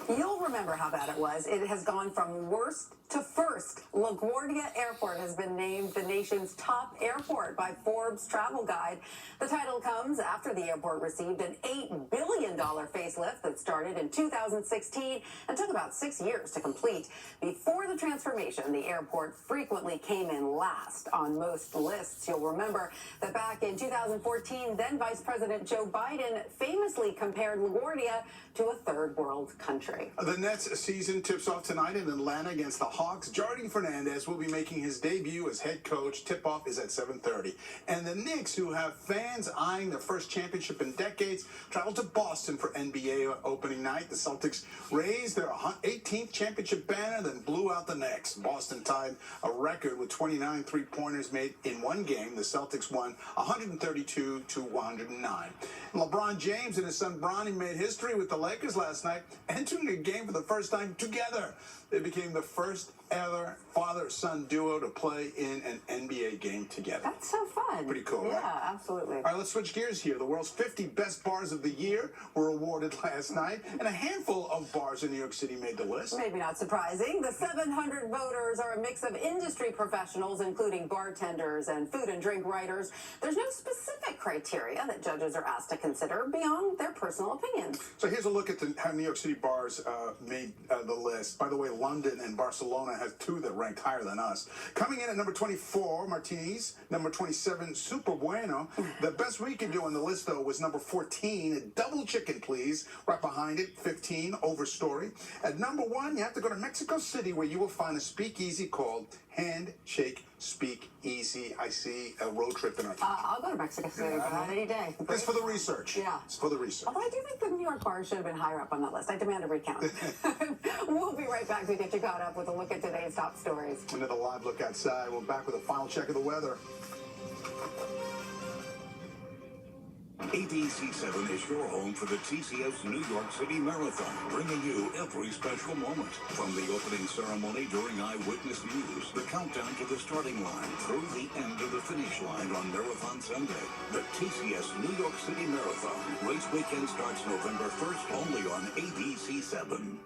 You'll remember how bad it was. It has gone from worst to first. LaGuardia Airport has been named the nation's top airport by Forbes Travel Guide. The title comes after the airport received an $8 billion facelift that started in 2016 and took about 6 years to complete. Before the transformation, the airport frequently came in last on most lists. You'll remember that back in 2014, then Vice President Joe Biden famously compared LaGuardia to a third world country. The Nets season tips off tonight in Atlanta against the Hawks. Jordi Fernandez will be making his debut as head coach. Tip-off is at 7:30. And the Knicks, who have fans eyeing their first championship in decades, travel to Boston for NBA opening night. The Celtics raised their 18th championship banner, then blew out the Knicks. Boston tied a record with 29 three-pointers made in one game. The Celtics won 132-109. LeBron James and his son Bronny made history with the Lakers last night, entering a game for the first time together. They became the first ever father-son duo to play in an NBA game together. That's so fun. Pretty cool, yeah, right? Yeah, absolutely. All right, let's switch gears here. The world's 50 best bars of the year were awarded last night, and a handful of bars in New York City made the list. Maybe not surprising. The 700 voters are a mix of industry professionals, including bartenders and food and drink writers. There's no specific criteria that judges are asked to consider beyond their personal opinions. So here's a look at how New York City bars made the list. By the way, London and Barcelona has two that ranked higher than us. Coming in at number 24, Martinis. Number 27, Super Bueno. The best we could do on the list, though, was number 14, Double Chicken Please. Right behind it, 15, Overstory. At number 1, you have to go to Mexico City, where you will find a speakeasy called Handshake Speakeasy. I see a road trip in our future. I'll go to Mexico City any day. It's for the research. Yeah. It's for the research. Although I do think the New York bars should have been higher up on that list. I demand a recount. We'll be right back to get you caught up with a look at today's top stories. Another live look outside. We're back with a final check of the weather. ABC7 is your home for the TCS New York City Marathon, bringing you every special moment. From the opening ceremony during Eyewitness News, the countdown to the starting line, through the end of the finish line on Marathon Sunday. The TCS New York City Marathon. Race weekend starts November 1st only on ABC7.